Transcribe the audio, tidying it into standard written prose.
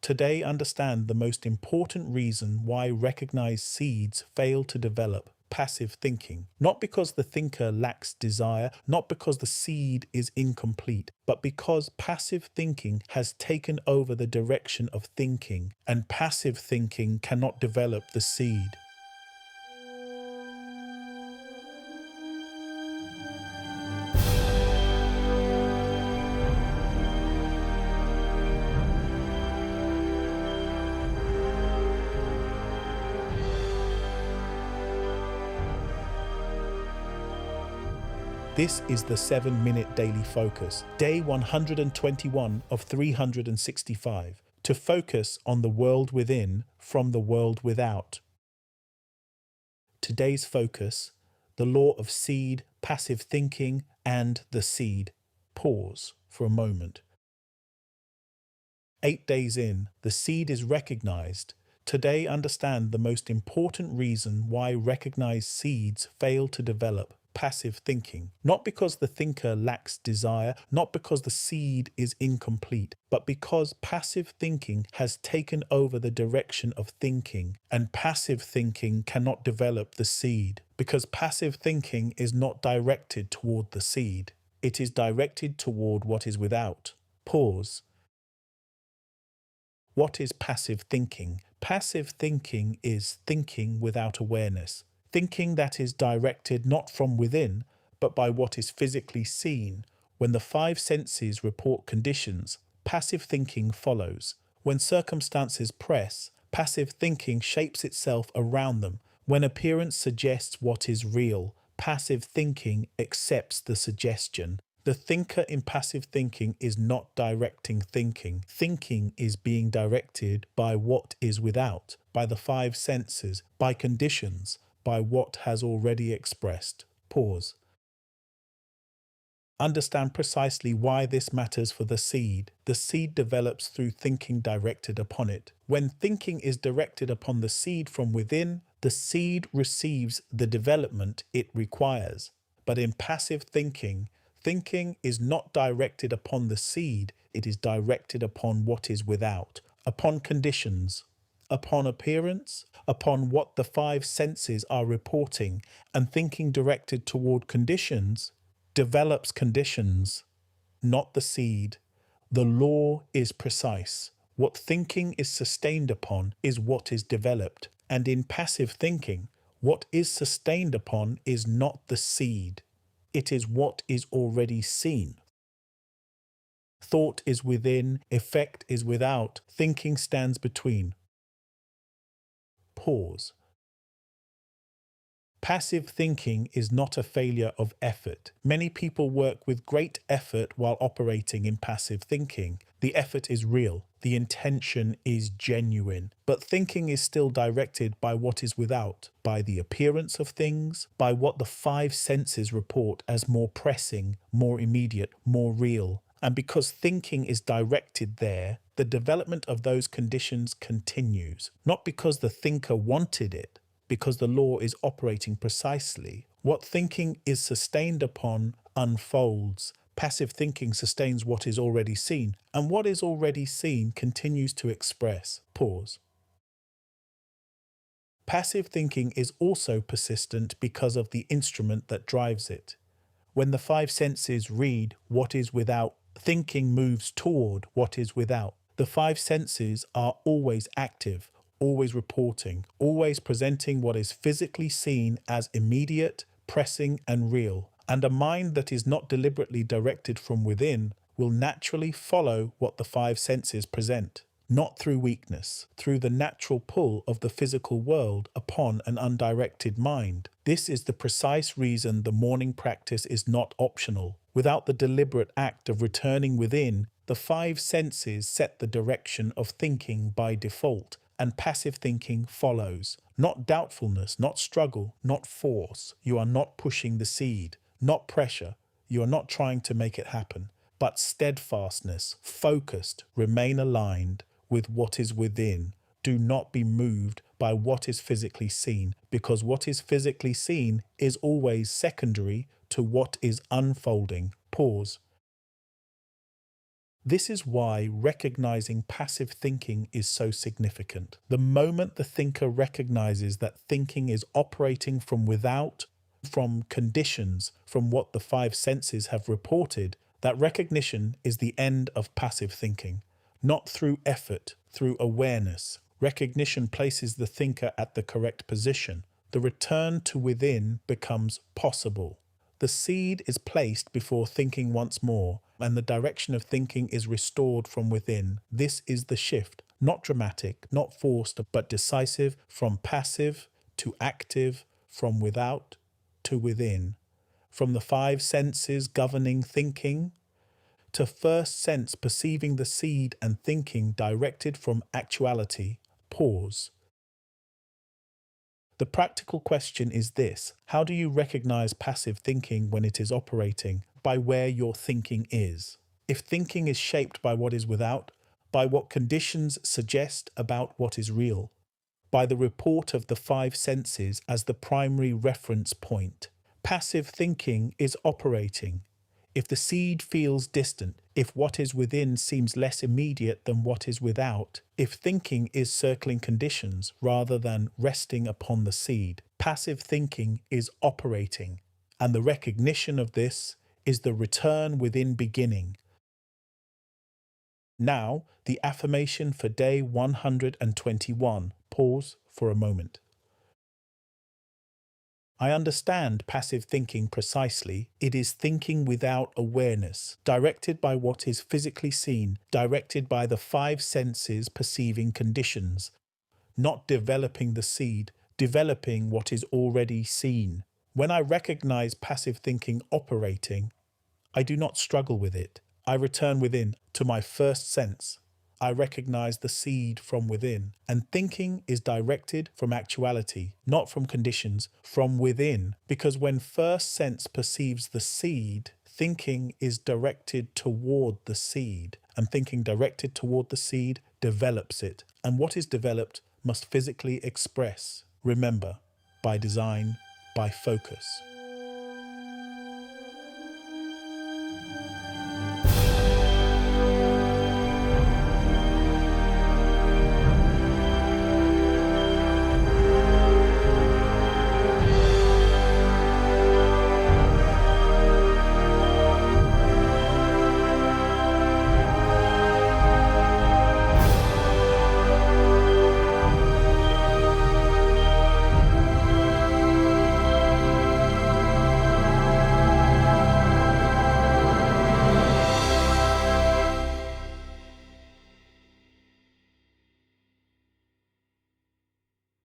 Today, understand the most important reason why recognized seeds fail to develop: passive thinking. Not because the thinker lacks desire, not because the seed is incomplete, but because passive thinking has taken over the direction of thinking, and passive thinking cannot develop the seed. This is the 7-minute daily focus, day 121 of 365, to focus on the world within from the world without. Today's focus: the law of seed, passive thinking, and the seed. Pause for a moment. 8 days in, the seed is recognized. Today, understand the most important reason why recognized seeds fail to develop: passive thinking. Not because the thinker lacks desire, not because the seed is incomplete, but because passive thinking has taken over the direction of thinking, and passive thinking cannot develop the seed. Because passive thinking is not directed toward the seed, it is directed toward what is without. Pause. What is passive thinking? Passive thinking is thinking without awareness. Thinking that is directed not from within, but by what is physically seen. When the five senses report conditions, passive thinking follows. When circumstances press, passive thinking shapes itself around them. When appearance suggests what is real, passive thinking accepts the suggestion. The thinker in passive thinking is not directing thinking. Thinking is being directed by what is without, by the five senses, by conditions, by what has already expressed. Pause. Understand precisely why this matters for the seed. The seed develops through thinking directed upon it. When thinking is directed upon the seed from within, the seed receives the development it requires. But in passive thinking, thinking is not directed upon the seed, it is directed upon what is without, upon conditions, upon appearance, upon what the five senses are reporting, and thinking directed toward conditions develops conditions, not the seed. The law is precise. What thinking is sustained upon is what is developed, and in passive thinking, what is sustained upon is not the seed. It is what is already seen. Thought is within, effect is without, thinking stands between. Pause. Passive thinking is not a failure of effort. Many people work with great effort while operating in passive thinking. The effort is real. The intention is genuine. But thinking is still directed by what is without, by the appearance of things, by what the five senses report as more pressing, more immediate, more real. And because thinking is directed there, the development of those conditions continues. Not because the thinker wanted it, because the law is operating precisely. What thinking is sustained upon unfolds. Passive thinking sustains what is already seen, and what is already seen continues to express. Pause. Passive thinking is also persistent because of the instrument that drives it. When the five senses read what is without, thinking moves toward what is without. The five senses are always active, always reporting, always presenting what is physically seen as immediate, pressing, and real. And a mind that is not deliberately directed from within will naturally follow what the five senses present, not through weakness, through the natural pull of the physical world upon an undirected mind. This is the precise reason the morning practice is not optional. Without the deliberate act of returning within, the five senses set the direction of thinking by default, and passive thinking follows. Not doubtfulness, not struggle, not force. You are not pushing the seed, not pressure. You are not trying to make it happen, but steadfastness, focused, remain aligned with what is within. Do not be moved by what is physically seen, because what is physically seen is always secondary to what is unfolding. Pause. This is why recognizing passive thinking is so significant. The moment the thinker recognizes that thinking is operating from without, from conditions, from what the five senses have reported, that recognition is the end of passive thinking. Not through effort, through awareness. Recognition places the thinker at the correct position. The return to within becomes possible. The seed is placed before thinking once more, and the direction of thinking is restored from within. This is the shift, not dramatic, not forced, but decisive, from passive to active, from without to within, from the five senses governing thinking to first sense perceiving the seed and thinking directed from actuality. Pause. The practical question is this: how do you recognize passive thinking when it is operating? By where your thinking is. If thinking is shaped by what is without, by what conditions suggest about what is real, by the report of the five senses as the primary reference point. Passive thinking is operating. If the seed feels distant, if what is within seems less immediate than what is without, if thinking is circling conditions rather than resting upon the seed, passive thinking is operating. And the recognition of this is the return within beginning. Now, the affirmation for day 121. Pause for a moment. I understand passive thinking precisely. It is thinking without awareness, directed by what is physically seen, directed by the five senses perceiving conditions, not developing the seed, developing what is already seen. When I recognize passive thinking operating, I do not struggle with it. I return within to my first sense. I recognize the seed from within. And thinking is directed from actuality, not from conditions, from within. Because when first sense perceives the seed, thinking is directed toward the seed. And thinking directed toward the seed develops it. And what is developed must physically express. Remember, by design, by focus.